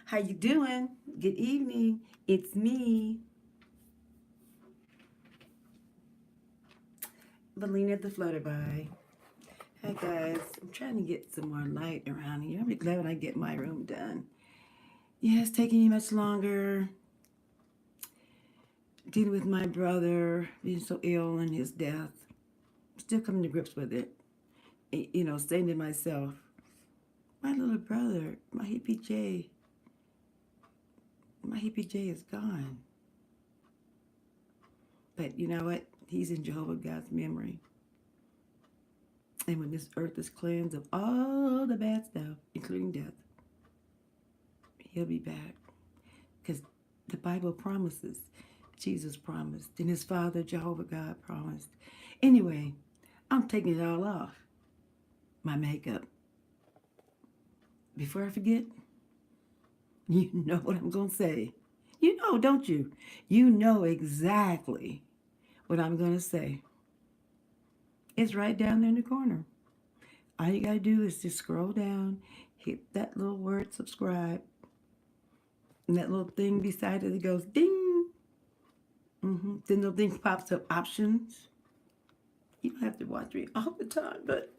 How you doing? Good evening. It's me, Valina the Flutterby. Hi guys. I'm trying to get some more light around here. I'll be glad when I get my room done. Yeah, it's taking me much longer. Dealing with my brother being so ill and his death. Still coming to grips with it. Saying to myself, my little brother, my hippie J is gone. But you know what? He's in Jehovah God's memory. And when this earth is cleansed of all the bad stuff, including death, he'll be back. Because the Bible promises, Jesus promised, and his father, Jehovah God, promised. Anyway, I'm taking it all off. My makeup. Before I forget, you know what I'm going to say. You know, don't you? You know exactly what I'm going to say. It's right down there in the corner. All you got to do is just scroll down, hit that little word subscribe, and that little thing beside it, it goes ding. Then the thing pops up options. You don't have to watch me all the time, but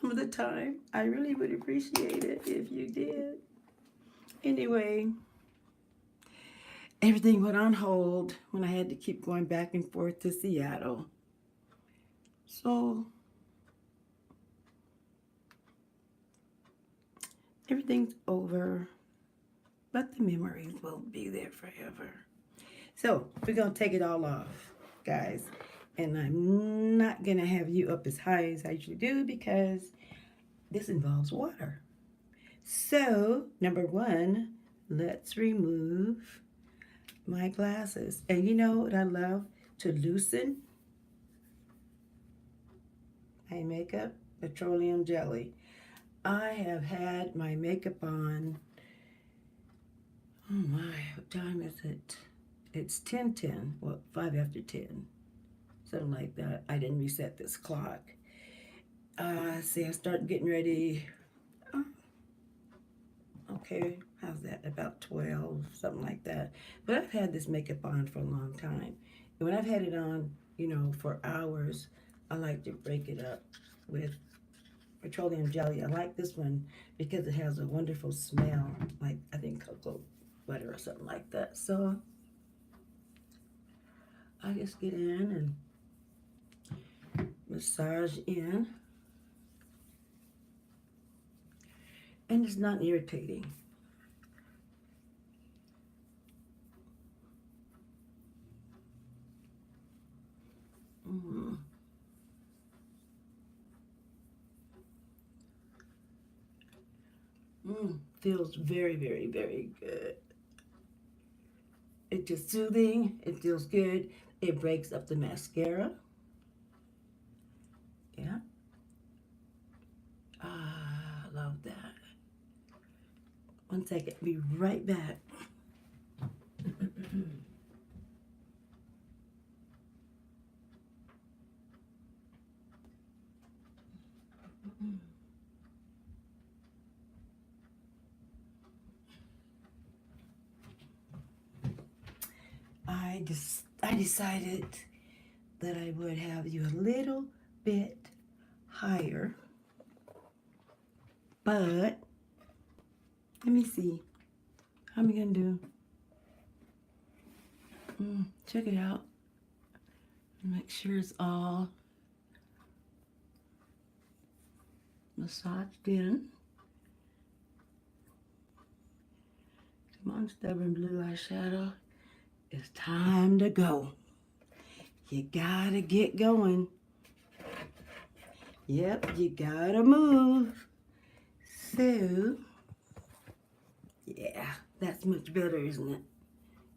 some of the time, I really would appreciate it if you did. Anyway, everything went on hold when I had to keep going back and forth to Seattle. So, everything's over, but the memories will be there forever. So, we're going to take it all off, guys. And I'm not going to have you up as high as I usually do because this involves water. So, number one, let's remove my glasses. And you know what I love to loosen my makeup? Petroleum jelly. I have had my makeup on, oh my, what time is it? It's 10:10, well, 5 after 10, something like that. I didn't reset this clock. See, I started getting ready. Oh, okay, how's that? About 12, something like that. But I've had this makeup on for a long time. And when I've had it on, for hours, I like to break it up with petroleum jelly. I like this one because it has a wonderful smell, like I think cocoa butter or something like that. So I just get in and massage in, and it's not irritating. Mm. Feels very, very, very good. It's just soothing. It feels good. It breaks up the mascara. Yeah. Ah, I love that. One second. Be right back. I decided that I would have you a little bit higher, but let me see. How am I gonna do? Check it out. Make sure it's all massaged in. Come on, stubborn blue eyeshadow. It's time to go. You gotta get going. Yep, you gotta move. So, yeah, that's much better, isn't it?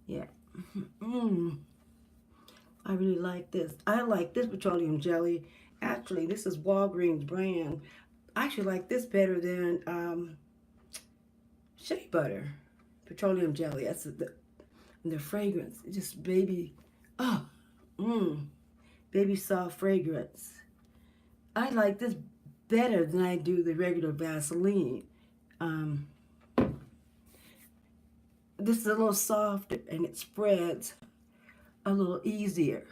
Yeah. I really like this. I like this petroleum jelly. Actually, this is Walgreens brand. I actually like this better than shea butter. Petroleum jelly. That's the fragrance. It's just baby. Oh, baby soft fragrance. I like this better than I do the regular Vaseline. Um, this is a little softer and it spreads a little easier.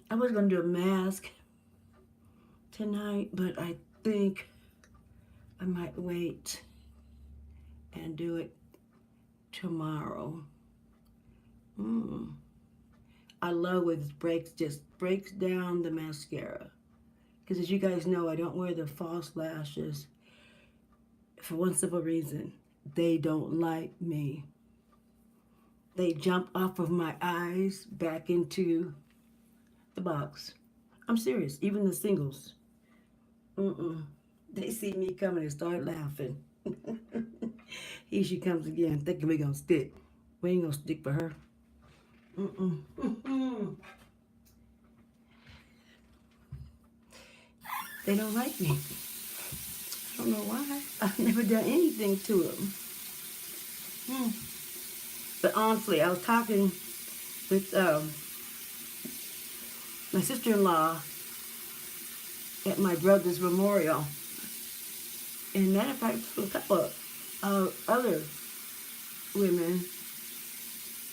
I was going to do a mask tonight, but I think I might wait and do it tomorrow. I love when it just breaks down the mascara. Because as you guys know, I don't wear the false lashes for one simple reason. They don't like me. They jump off of my eyes back into the box. I'm serious, even the singles. They see me coming and start laughing. Here she comes again, thinking we're going to stick. We ain't going to stick for her. They don't like me. I don't know why. I've never done anything to them. But honestly, I was talking with my sister-in-law at my brother's memorial. And matter of fact, a couple of other women,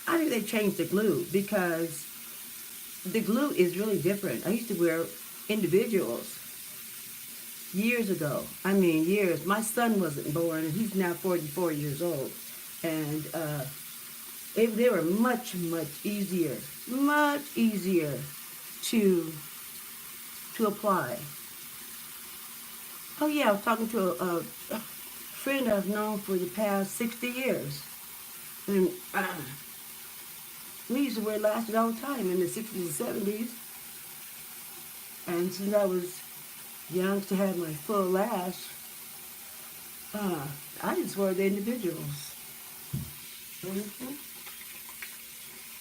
I think they changed the glue because the glue is really different. I used to wear individuals years ago. I mean, years. My son wasn't born, and he's now 44 years old. And they were much, much easier to apply. Oh yeah, I was talking to a friend I've known for the past 60 years. And we used to wear lashes all the time in the 60s and 70s. And since I was young to have my full lash, I just wore the individuals.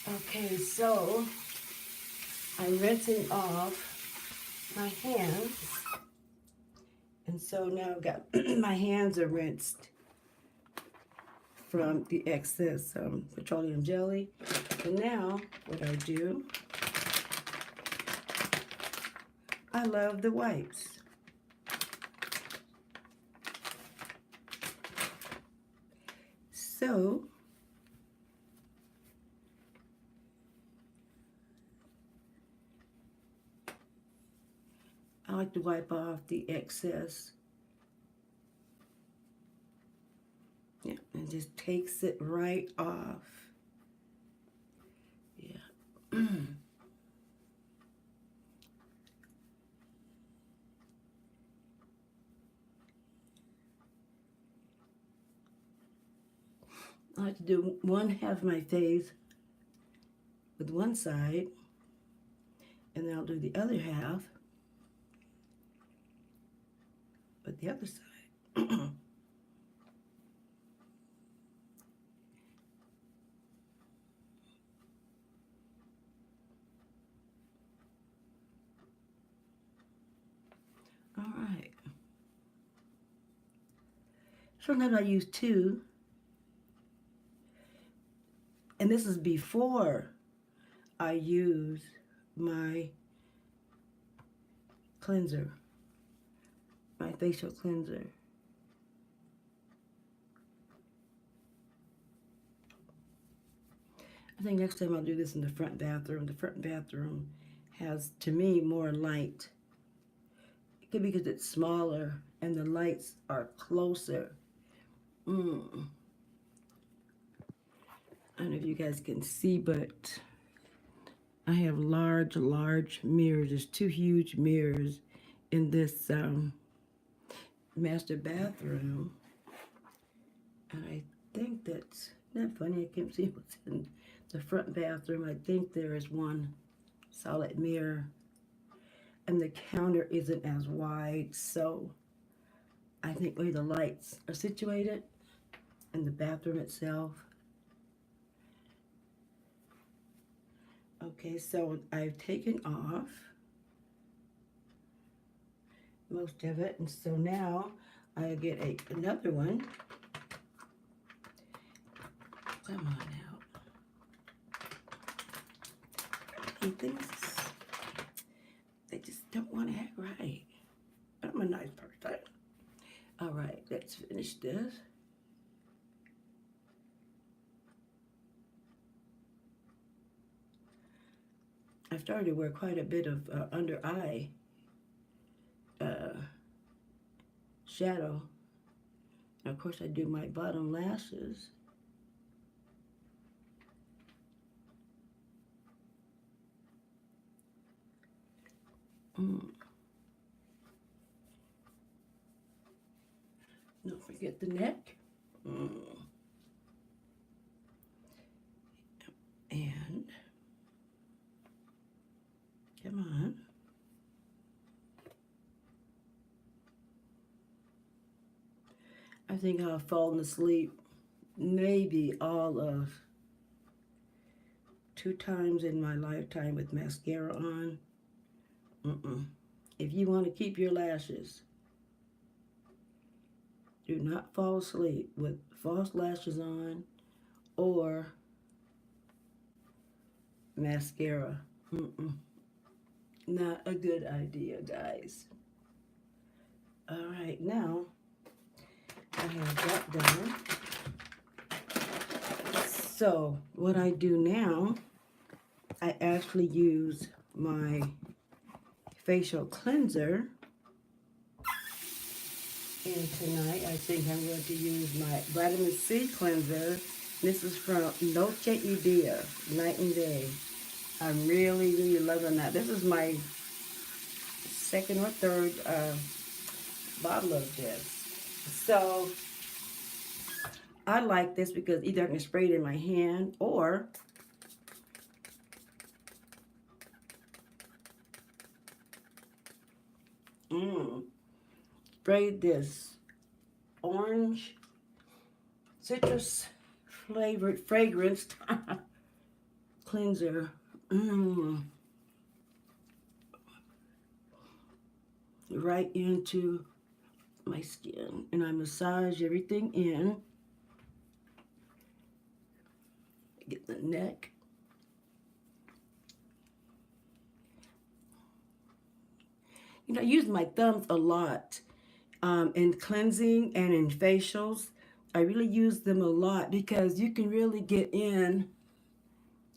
Okay, so I'm rinsing off my hands. And so now I've got my hands are rinsed from the excess petroleum jelly. And now what I do, I love the wipes. So I like to wipe off the excess. Yeah, and just takes it right off. Yeah. I like to do one half of my face with one side, and then I'll do the other half with the other side. All right. Sometimes I use two, and this is before I use my cleanser, my facial cleanser. I think next time I'll do this in the front bathroom. The front bathroom has, to me, more light. It could be because it's smaller and the lights are closer. I don't know if you guys can see, but I have large mirrors. There's two huge mirrors in this master bathroom. And I think that's not funny. I can't see what's in the front bathroom. I think there is one solid mirror. And the counter isn't as wide, so I think where the lights are situated in the bathroom itself. Okay, so I've taken off most of it, and so now I get another one. Come on out. Things, they just don't want to act right. I'm a nice person. let's finish this. I started to wear quite a bit of under eye uh, shadow. And of course, I do my bottom lashes. Don't forget the neck. And come on. I think I've fallen asleep maybe all of 2 times in my lifetime with mascara on. If you want to keep your lashes, do not fall asleep with false lashes on or mascara. Not a good idea, guys. All right, now I have that done. So what I do now, I actually use my facial cleanser. And tonight I think I'm going to use my vitamin C cleanser. This is from Noche y Dia, Night and Day. I'm really, really loving that. This is my second or third bottle of this. So I like this because either I can spray it in my hand or spray this orange citrus flavored fragrance cleanser. Right into my skin, and I massage everything in. Get the neck. You know, I use my thumbs a lot in cleansing and in facials. I really use them a lot because you can really get in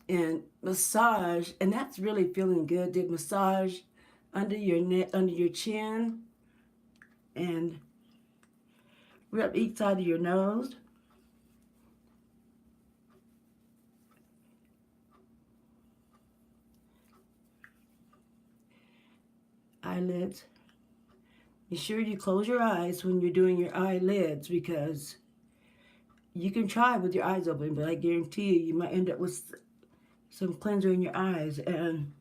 and massage, and that's really feeling good. To massage under your neck, under your chin, and rub each side of your nose. Eyelids. Be sure you close your eyes when you're doing your eyelids because you can try with your eyes open, but I guarantee you, you might end up with some cleanser in your eyes and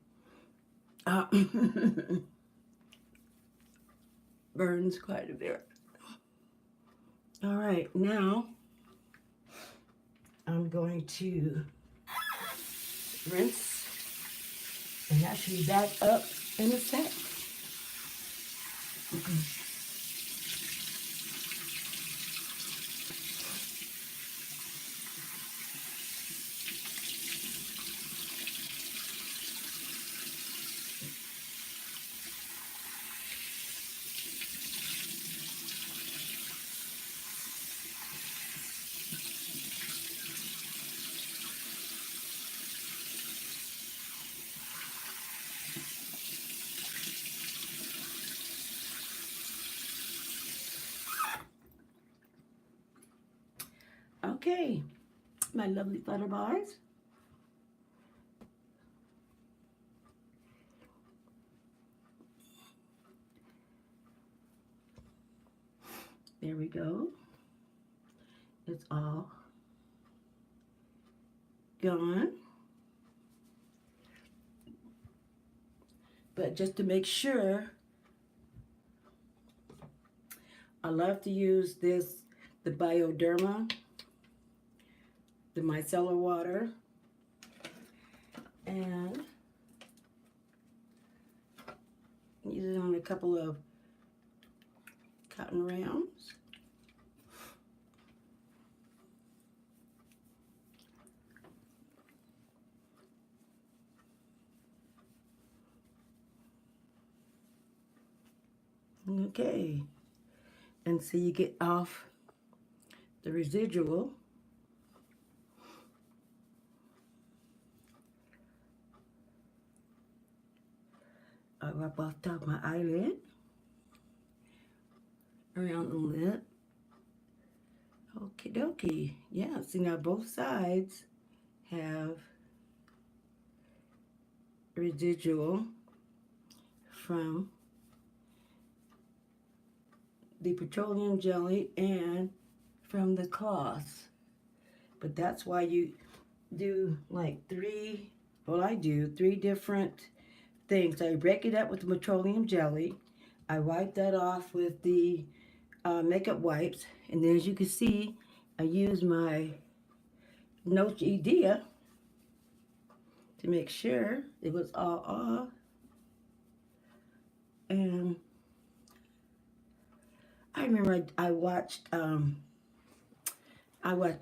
burns quite a bit. All right, now I'm going to rinse, and I should be back up in a sec. Okay, my lovely butter bars. There we go. It's all gone. But just to make sure, I love to use this, the Bioderma, the micellar water, and use it on a couple of cotton rounds. Okay, And so you get off the residual. I rub off top of my eyelid, around the lip. Okie dokie. Yeah, see now both sides have residual from the petroleum jelly and from the cloth. But that's why you do like I do three different things. I break it up with the petroleum jelly. I wipe that off with the makeup wipes. And then as you can see, I use my Noche Idea to make sure it was all off. And I remember I watched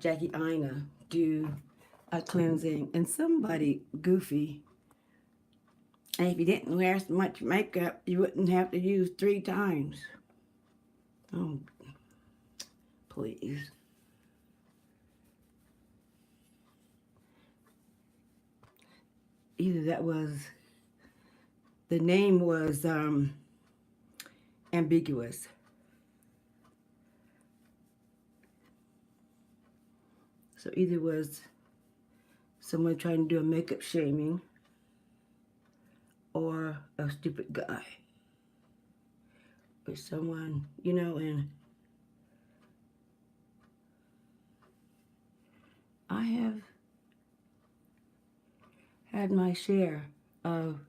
Jackie Ina do a cleansing, and somebody goofy. And if you didn't wear so much makeup, you wouldn't have to use 3 times. Oh, please. Either that was, the name was ambiguous. So either was someone trying to do a makeup shaming or a stupid guy. Or someone, and I have had my share of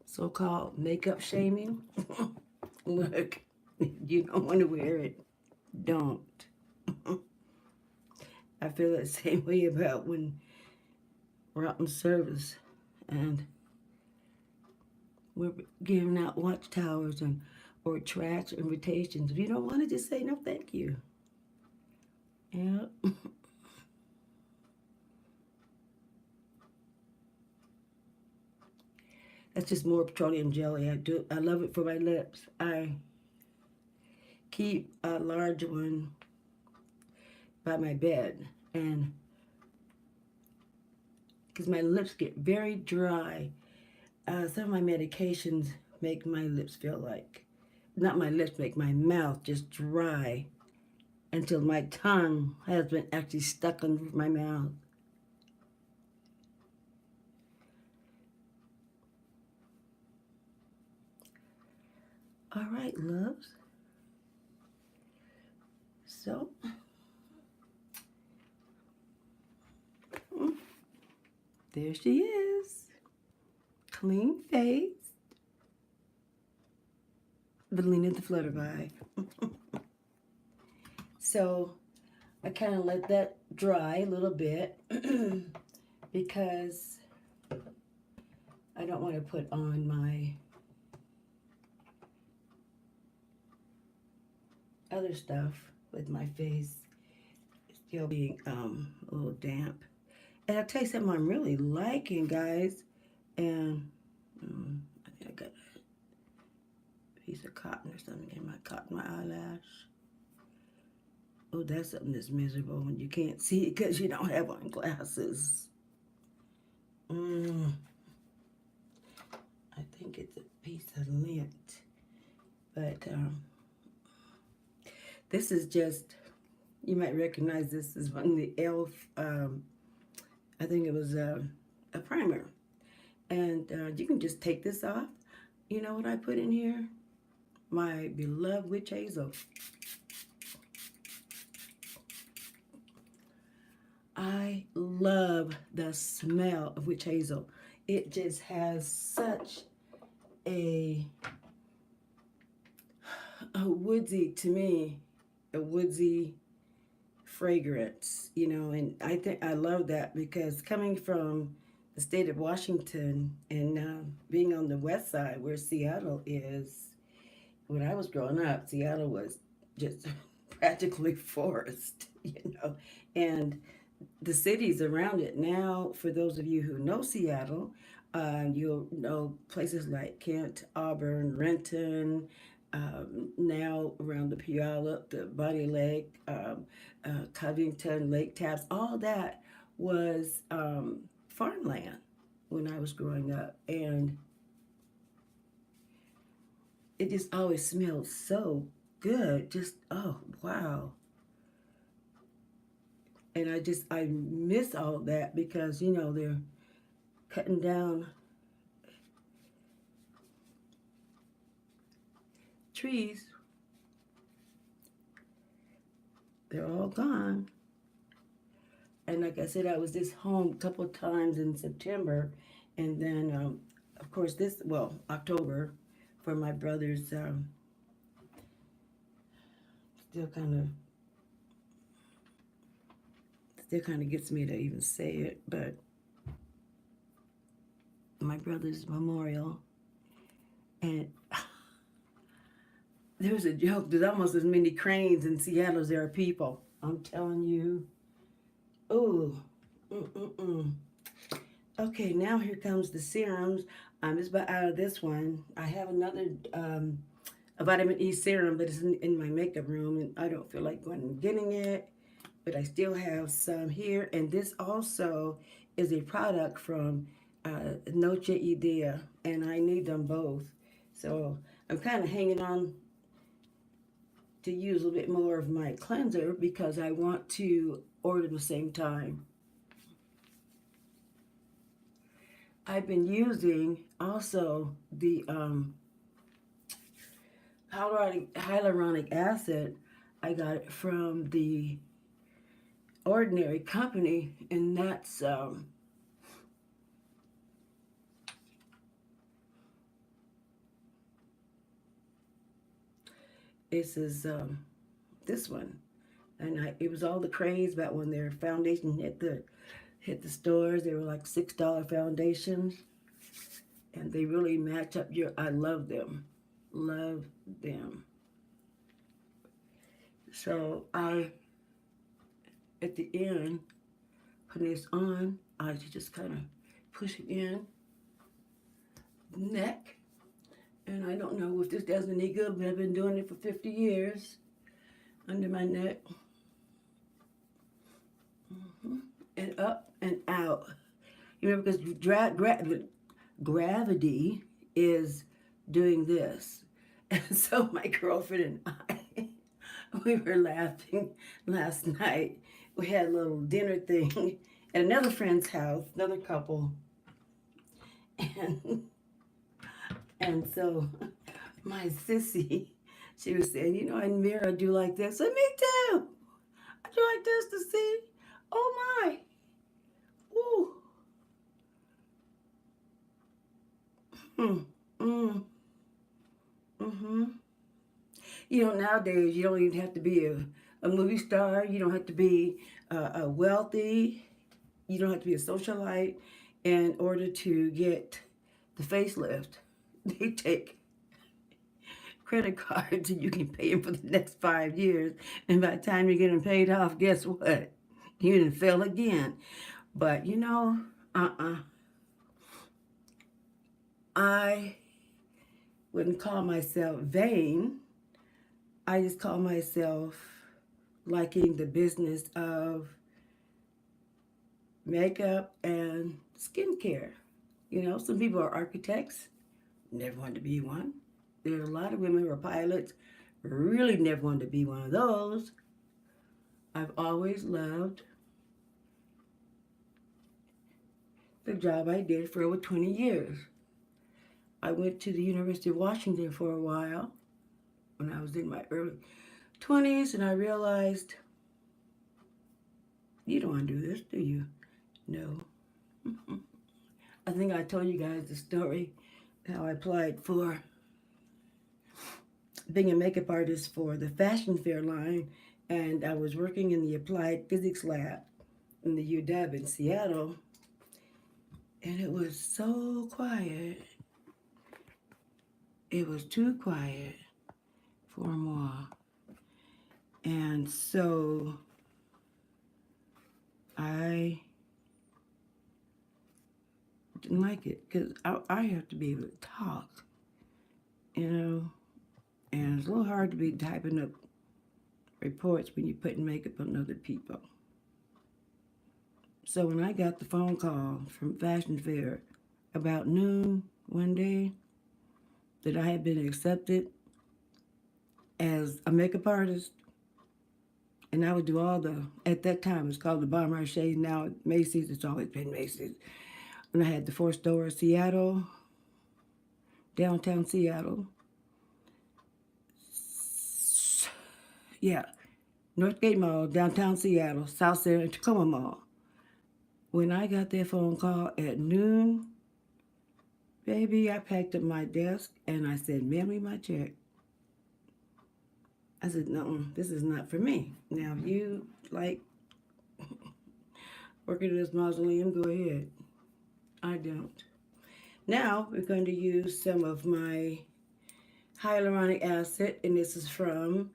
so-called makeup shaming. Look, if you don't want to wear it, don't. I feel the same way about when we're out in service and we're giving out watchtowers or tracts or invitations. If you don't want to, just say no thank you. Yeah. That's just more petroleum jelly. I love it for my lips. I keep a large one by my bed, and because my lips get very dry, some of my medications make my lips feel like, not my lips, make my mouth just dry until my tongue has been actually stuck under my mouth. All right, loves. So, there she is. Clean face. Belina the Flutterby. So, I kind of let that dry a little bit because I don't want to put on my other stuff with my face still being a little damp. And I'll tell you something I'm really liking, guys. And I think I got a piece of cotton or something in my eyelash. Oh, that's something that's miserable when you can't see it because you don't have on glasses. I think it's a piece of lint. But this is just, you might recognize this as one of the e.l.f. I think it was a primer. And you can just take this off. You know what I put in here? My beloved witch hazel. I love the smell of witch hazel. It just has such a woodsy, to me, a woodsy fragrance, and I think I love that because coming from the state of Washington and being on the west side where Seattle is, when I was growing up, Seattle was just practically forest, and the cities around it. Now, for those of you who know Seattle, You'll know places like Kent, Auburn, Renton, now around the Puyallup, the Body Lake, Covington, Lake Taps, all that was farmland when I was growing up. And it just always smelled so good. Just, oh, wow. And I miss all that because, they're cutting down trees. They're all gone. And like I said, I was just home a couple of times in September, and then of course October, for my brother's still kind of still kind of gets me to even say it, but my brother's memorial, and there was a joke. There's almost as many cranes in Seattle as there are people. I'm telling you. Oh, mm-mm-mm. Okay, now here comes the serums. I'm just about out of this one. I have another a vitamin E serum, but it's in my makeup room, and I don't feel like going and getting it. But I still have some here, and this also is a product from Noche Idea, and I need them both. So I'm kind of hanging on to use a little bit more of my cleanser because I want to order at the same time. I've been using also the hyaluronic acid. I got it from the Ordinary Company, and that's this one, and it was all the craze about when their foundation hit the stores. They were like $6 foundations, and they really match up your. I love them. So I, at the end, putting this on, I just kind of push it in the neck. And I don't know if this does any good, but I've been doing it for 50 years under my neck. And up and out. You know, because gravity is doing this. And so my girlfriend and I, we were laughing last night. We had a little dinner thing at another friend's house, another couple. And and so my sissy, she was saying, in mirror I do like this. And me too. I do like this to see. Oh my. Ooh. Mm. Mm. Mm-hmm. Nowadays you don't even have to be a movie star. You don't have to be a wealthy. You don't have to be a socialite in order to get the facelift. They take credit cards and you can pay them for the next 5 years. And by the time you get them paid off, guess what? You didn't fail again. But I wouldn't call myself vain. I just call myself liking the business of makeup and skincare. Some people are architects, never wanted to be one. There are a lot of women who are pilots, really never wanted to be one of those. I've always loved the job I did for over 20 years. I went to the University of Washington for a while when I was in my early 20s, and I realized, you don't want to do this, do you? No. I think I told you guys the story how I applied for being a makeup artist for the Fashion Fair line, and I was working in the applied physics lab in the UW in Seattle, and it was so quiet. It was too quiet for moi. And so I didn't like it because I have to be able to talk, you know, and it's a little hard to be typing up reports when you're putting makeup on other people. So when I got the phone call from Fashion Fair about noon one day that I had been accepted as a makeup artist, and I would do all the, at that time it was called the Bon Marché, now Macy's, it's always been Macy's. And I had the 4 stores, Seattle, downtown Seattle. Yeah, Northgate Mall, downtown Seattle, South Center, and Tacoma Mall. When I got that phone call at noon, baby, I packed up my desk and I said, mail me my check. I said, no, this is not for me. Now, if you like working at this mausoleum, go ahead. I don't. Now, we're going to use some of my hyaluronic acid, and this is from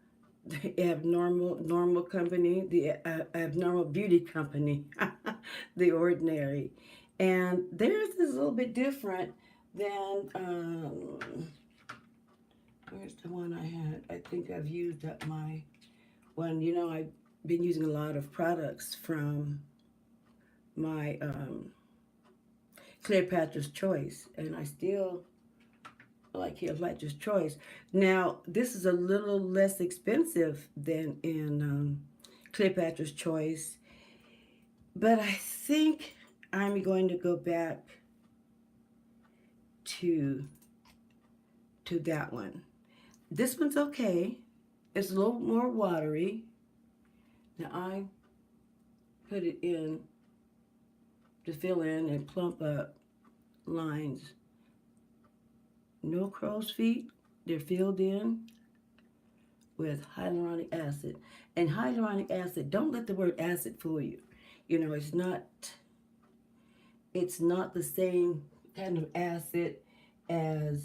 the Abnormal Company, the Abnormal Beauty Company, The Ordinary. And theirs is a little bit different than, where's the one I had? I think I've used up my one. You know, I've been using a lot of products from my Cleopatra's Choice, and I still like Cleopatra's Choice. Now, this is a little less expensive than in Cleopatra's Choice, but I think I'm going to go back to that one. This one's okay. It's a little more watery. Now, I put it in to fill in and plump up lines. No crow's feet. They're filled in with hyaluronic acid. And hyaluronic acid, don't let the word acid fool you. You know, it's not the same kind of acid as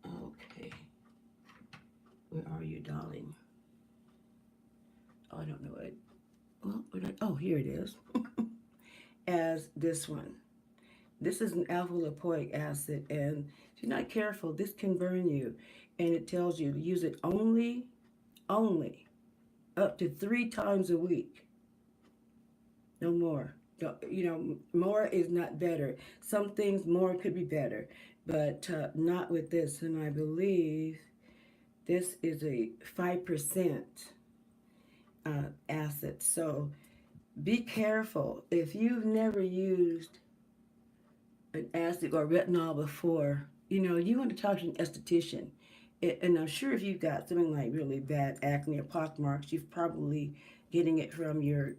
okay. Where are you, darling? Oh, I don't know it. Well, here it is. As this one. This is an alpha lipoic acid, and if you're not careful, this can burn you. And it tells you to use it only up to 3 times a week. No more. You know, more is not better. Some things more could be better, but not with this. And I believe this is a 5% acid. So be careful. If you've never used an acid or retinol before, you know, you want to talk to an esthetician. And I'm sure if you've got something like really bad acne or pockmarks, you've probably getting it from your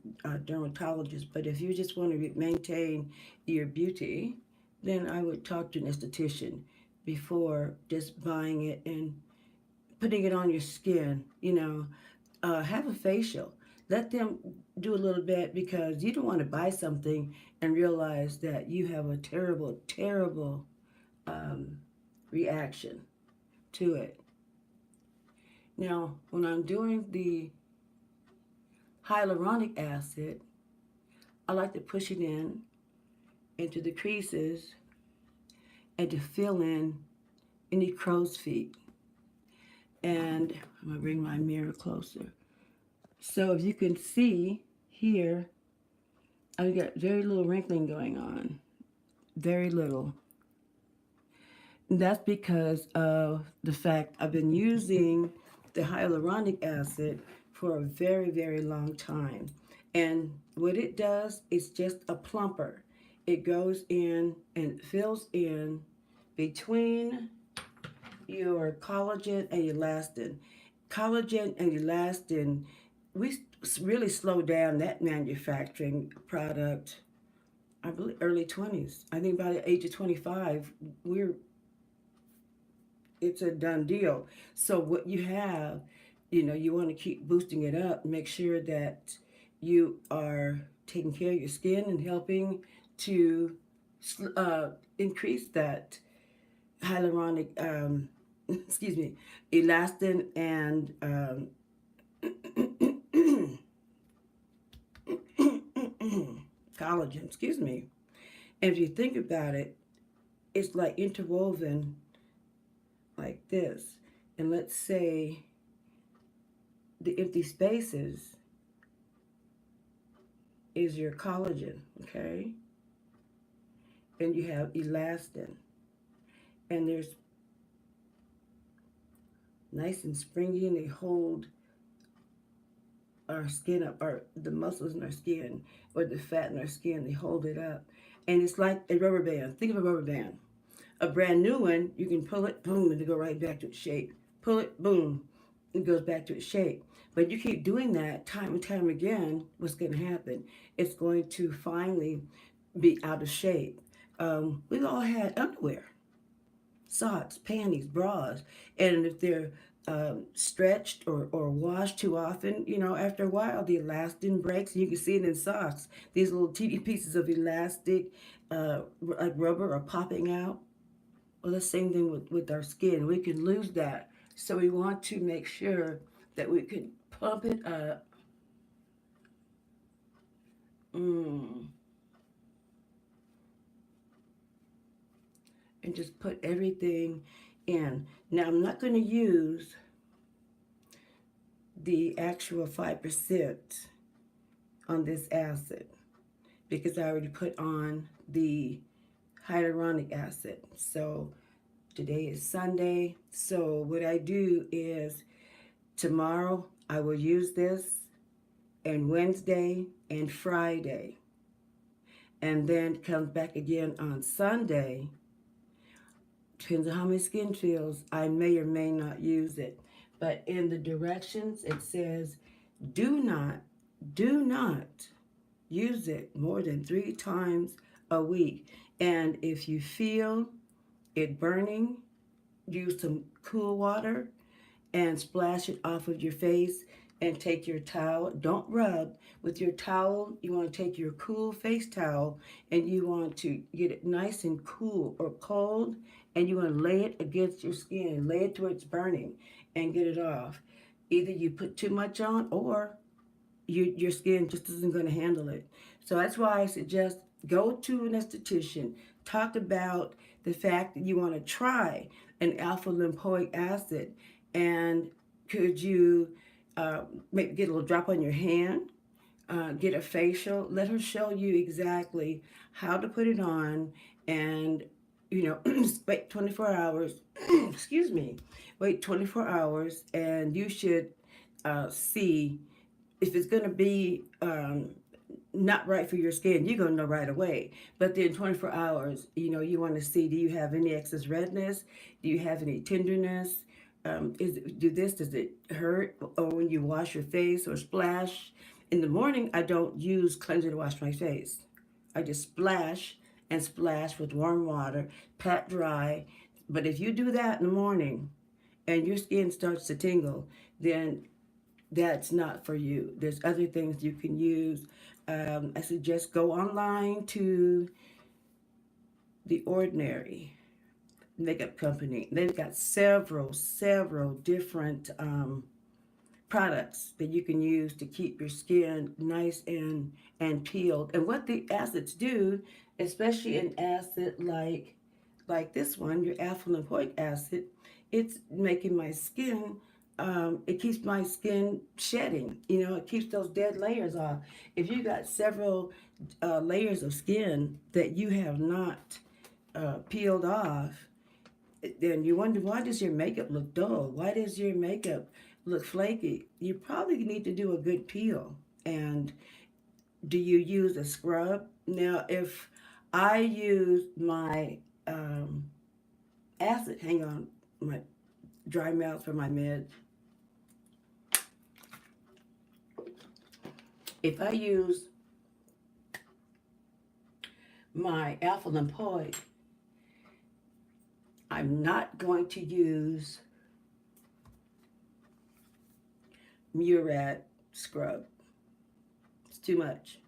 dermatologist. But if you just want to maintain your beauty, then I would talk to an esthetician before just buying it and putting it on your skin. You know, have a facial. Let them do a little bit, because you don't want to buy something and realize that you have a terrible, terrible reaction to it. Now, when I'm doing the hyaluronic acid, I like to push it in into the creases and to fill in any crow's feet. And I'm going to bring my mirror closer. So if you can see here, I've got very little wrinkling going on. Very little. And that's because of the fact I've been using the hyaluronic acid for a very, very long time. And what it does is just a plumper. It goes in and fills in between your collagen and elastin. Collagen and elastin, we really slowed down that manufacturing product, I believe, early 20s. I think by the age of 25, it's a done deal. So what you have, you know, you want to keep boosting it up, make sure that you are taking care of your skin and helping to increase that hyaluronic, excuse me, elastin and collagen, excuse me. And if you think about it, it's like interwoven like this. And let's say the empty spaces is your collagen, okay? And you have elastin. And there's nice and springy, and they hold our skin up, or the muscles in our skin, or the fat in our skin, they hold it up. And it's like a rubber band. Think of a rubber band. A brand new one, you can pull it, boom, and it go right back to its shape. Pull it, boom, it goes back to its shape. But you keep doing that time and time again, what's going to happen? It's going to finally be out of shape. We've all had underwear, socks, panties, bras, and if they're stretched or washed too often, after a while the elastin breaks, and you can see it in socks. These little teeny pieces of elastic, like rubber, are popping out. Well, the same thing with our skin. We can lose that. So we want to make sure that we can pump it up. Mm, and just put everything in. Now, I'm not going to use the actual 5% on this acid because I already put on the hyaluronic acid. So today is Sunday. So what I do is tomorrow I will use this, and Wednesday and Friday. And then comes back again on Sunday. Depends on how my skin feels. I may or may not use it. But in the directions, it says, do not use it more than 3 times a week. And if you feel it burning, use some cool water and splash it off of your face, and take your towel. Don't rub. With your towel, you want to take your cool face towel and you want to get it nice and cool or cold, and you want to lay it against your skin. Lay it to where it's burning and get it off. Either you put too much on, or your skin just isn't going to handle it. So that's why I suggest go to an esthetician. Talk about the fact that you want to try an alpha lipoic acid, and could you maybe get a little drop on your hand, get a facial. Let her show you exactly how to put it on, and wait 24 hours. Excuse me. Wait 24 hours, and you should see if it's going to be not right for your skin. You're going to know right away. But then 24 hours, you want to see, do you have any excess redness? Do you have any tenderness? Does it hurt? Or when you wash your face or splash? In the morning, I don't use cleanser to wash my face. I just splash and splash with warm water, pat dry. But if you do that in the morning and your skin starts to tingle, then that's not for you. There's other things you can use. I suggest go online to The Ordinary makeup company. They've got several different products that you can use to keep your skin nice and peeled. And what the acids do, especially an acid like this one, your alpha lipoic acid, it's making my skin, it keeps my skin shedding. It keeps those dead layers off. If you got several layers of skin that you have not peeled off, then you wonder, why does your makeup look dull? Why does your makeup look flaky? You probably need to do a good peel. And do you use a scrub? Now, if I use my acid, hang on, my dry mouth for my meds. If I use my alpha lipoic, I'm not going to use Murad scrub. It's too much.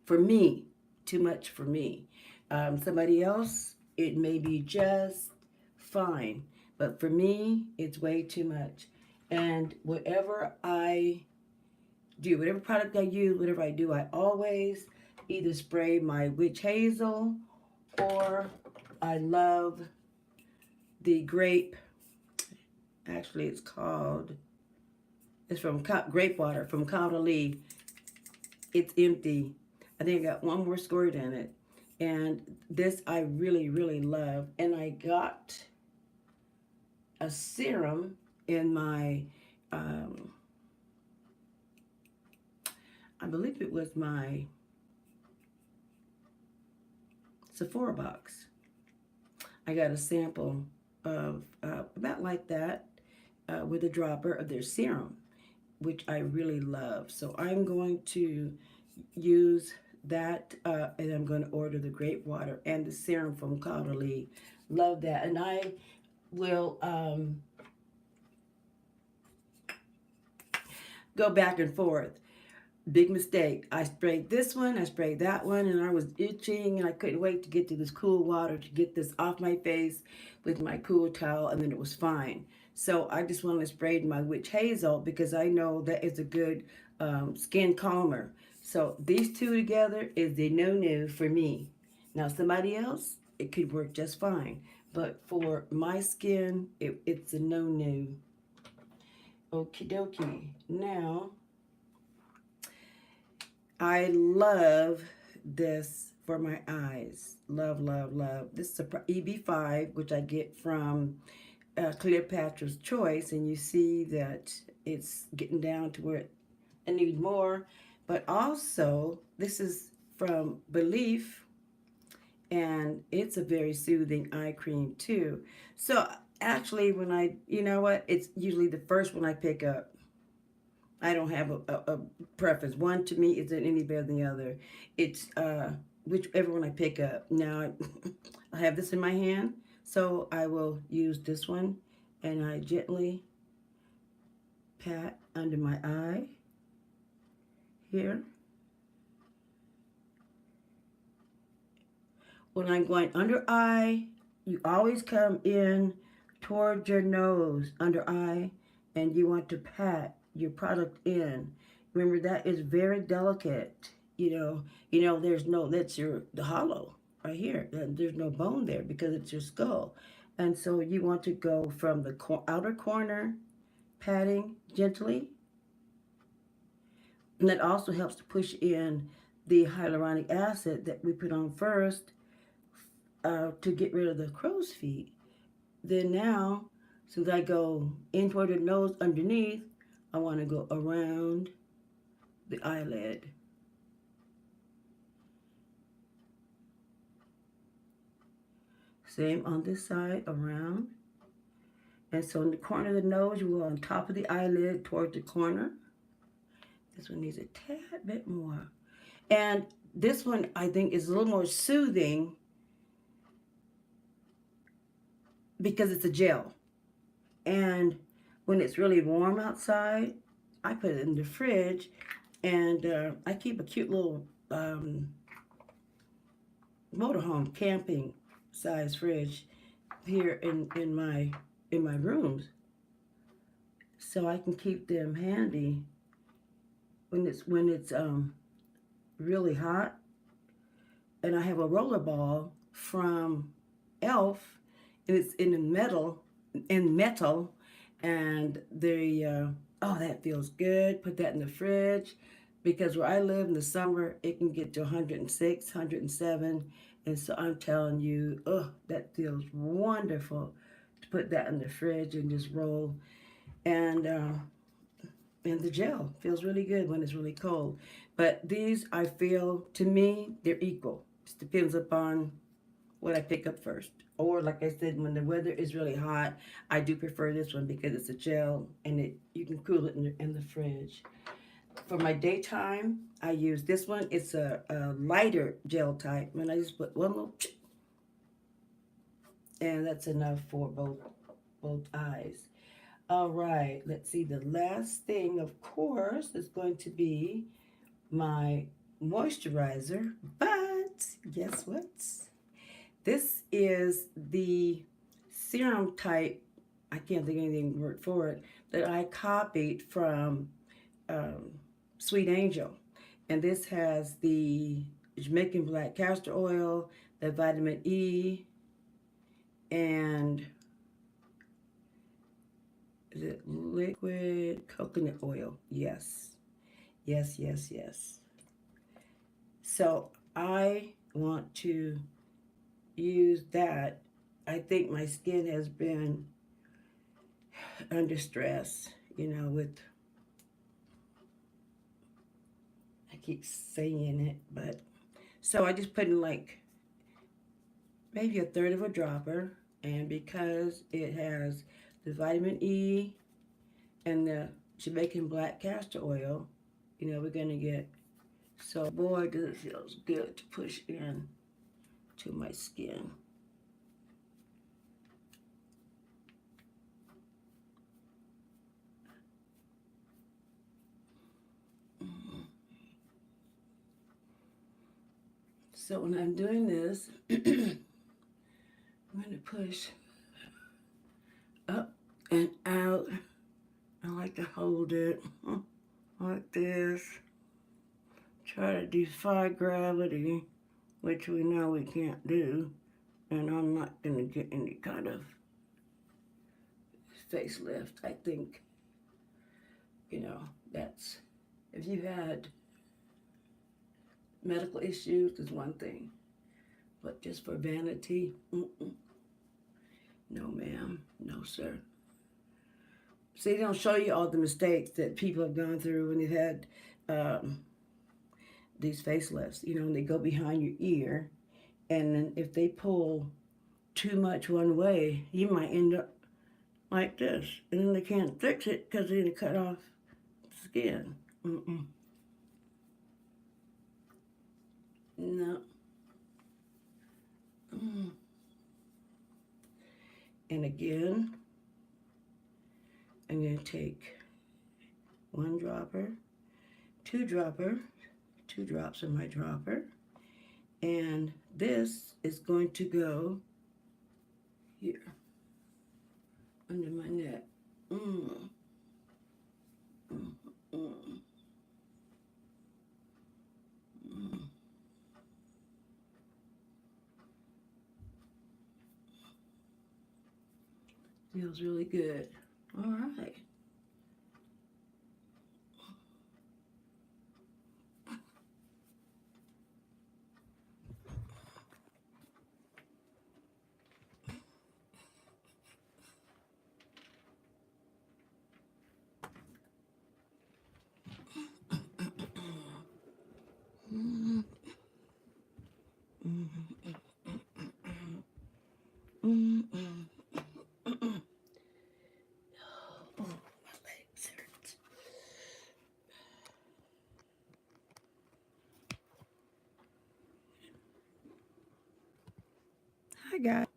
For me, too much for me. Somebody else, it may be just fine. But for me, it's way too much. And whatever I do, whatever product I use, whatever I do, I always either spray my witch hazel, or I love the grape. Actually, it's from grape water from Caudalie. It's empty. I think I got one more squirt in it. And this I really, really love. And I got a serum in my, I believe it was my Sephora box. I got a sample of about like that with a dropper of their serum, which I really love. So I'm going to use that, and I'm going to order the grape water and the serum from Caudalie. Love that. And I will go back and forth. Big mistake. I sprayed this one, I sprayed that one, and I was itching, and I couldn't wait to get to this cool water to get this off my face with my cool towel, and then it was fine. So I just wanted to spray my witch hazel because I know that is a good skin calmer. So these two together is the no-no for me. Now somebody else, it could work just fine. But for my skin, it's a no-no. Okie dokie. Now, I love this for my eyes. Love, love, love. This is a EB5, which I get from Cleopatra's Choice. And you see that it's getting down to where I need more. But also, this is from Belief. And it's a very soothing eye cream, too. So, actually, you know what? It's usually the first one I pick up. I don't have a preference. One to me isn't any better than the other. It's whichever one I pick up. Now, I have this in my hand, so I will use this one, and I gently pat under my eye here. When I'm going under eye, you always come in towards your nose, under eye, and you want to pat your product in. Remember, that is very delicate. That's the hollow right here. There's no bone there because it's your skull. And so you want to go from the outer corner, patting gently. And that also helps to push in the hyaluronic acid that we put on first to get rid of the crow's feet. Then now, since I go in toward the nose underneath, I want to go around the eyelid. Same on this side, around. And so in the corner of the nose, you go on top of the eyelid toward the corner. This one needs a tad bit more. And this one, I think, is a little more soothing because it's a gel. And when it's really warm outside, I put it in the fridge, and I keep a cute little motorhome camping size fridge here in my rooms, so I can keep them handy when it's really hot. And I have a roller ball from Elf, and it's in metal, and that feels good. Put that in the fridge, because where I live in the summer, it can get to 106, 107, and so I'm telling you, that feels wonderful to put that in the fridge and just roll. And the gel feels really good when it's really cold. But these, I feel, to me, they're equal. It depends upon what I pick up first. Or like I said, when the weather is really hot, I do prefer this one because it's a gel and you can cool it in the fridge. For my daytime, I use this one. It's a lighter gel type, and I just put one little, and that's enough for both eyes. All right, let's see. The last thing, of course, is going to be my moisturizer. But guess what? This is the serum type, I can't think of anything word for it, that I copied from Sweet Angel. And this has the Jamaican black castor oil, the vitamin E, and is it liquid coconut oil? Yes. Yes, yes, yes. So I want to use that. I think my skin has been under stress, with, I keep saying it, but so I just put in like maybe a third of a dropper. And because it has the vitamin E and the Jamaican black castor oil, we're going to get, so boy, does it feels good to push in to my skin. So when I'm doing this, I'm going to push up and out. I like to hold it like this. Try to defy gravity, which we know we can't do. And I'm not going to get any kind of facelift. I think, that's, if you had medical issues, is one thing. But just for vanity, no ma'am, no sir. See, they don't show you all the mistakes that people have gone through when they've had these facelifts, and they go behind your ear. And then if they pull too much one way, you might end up like this. And then they can't fix it because they didn't cut off the skin. No. And again, I'm going to take one dropper, two drops in my dropper. And this is going to go here, under my neck. Feels really good. All right. Oh, my legs hurt. Hi, guys.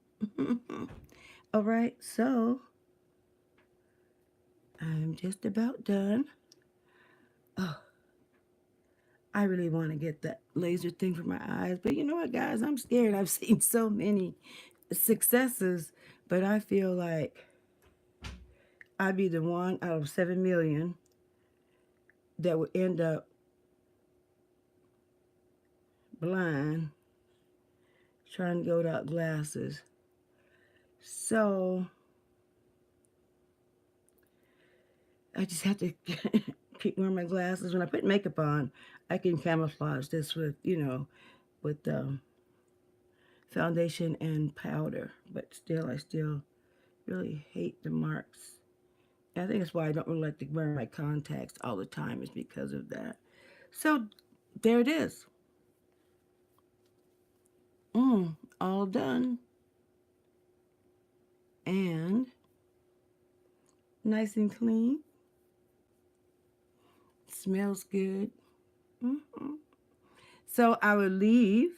All right, so I'm just about done. Oh, I really want to get that laser thing for my eyes, but you know what, guys? I'm scared. I've seen so many successes, but I feel like I'd be the one out of 7 million that would end up blind trying to go without glasses. So I just have to keep wearing my glasses. When I put makeup on, I can camouflage this with, with foundation and powder. But still, I still really hate the marks. And I think that's why I don't really like to wear my contacts all the time, is because of that. So there it is. All done. And nice and clean. Smells good. So I will leave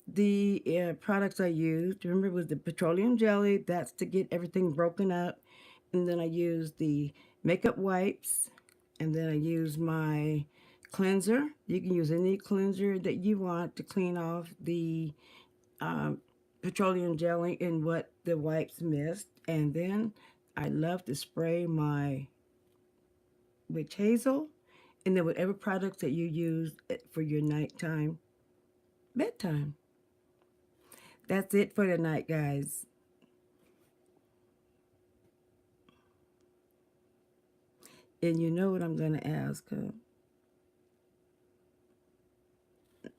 the products I used. Remember, it was the petroleum jelly. That's to get everything broken up. And then I used the makeup wipes. And then I used my cleanser. You can use any cleanser that you want to clean off the petroleum jelly and what the wipes missed. And then I love to spray my witch hazel. And then whatever products that you use for your nighttime, bedtime. That's it for tonight, guys. And you know what I'm going to ask?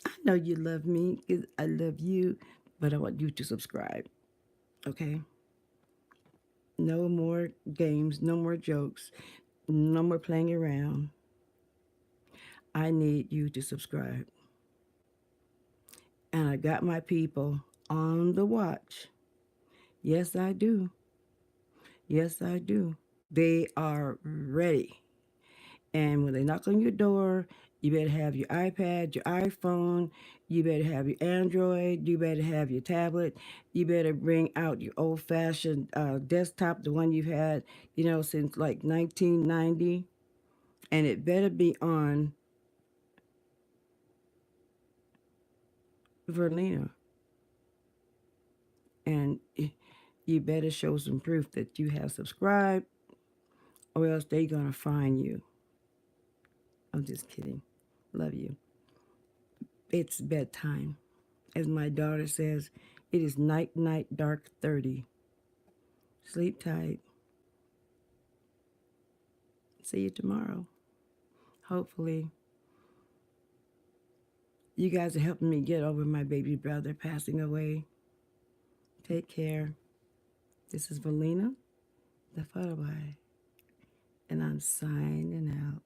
I know you love me because I love you, but I want you to subscribe, okay? No more games, no more jokes, no more playing around. I need you to subscribe. And I got my people on the watch. Yes, I do. Yes, I do. They are ready. And when they knock on your door, you better have your iPad, your iPhone, you better have your Android, you better have your tablet, you better bring out your old fashioned desktop, the one you've had, since like 1990. And it better be on Verlina. And you better show some proof that you have subscribed, or else they're going to find you. I'm just kidding. Love you. It's bedtime. As my daughter says, it is night, night, dark 30. Sleep tight. See you tomorrow. Hopefully, you guys are helping me get over my baby brother passing away. Take care. This is Valina, the photo boy, and I'm signing out.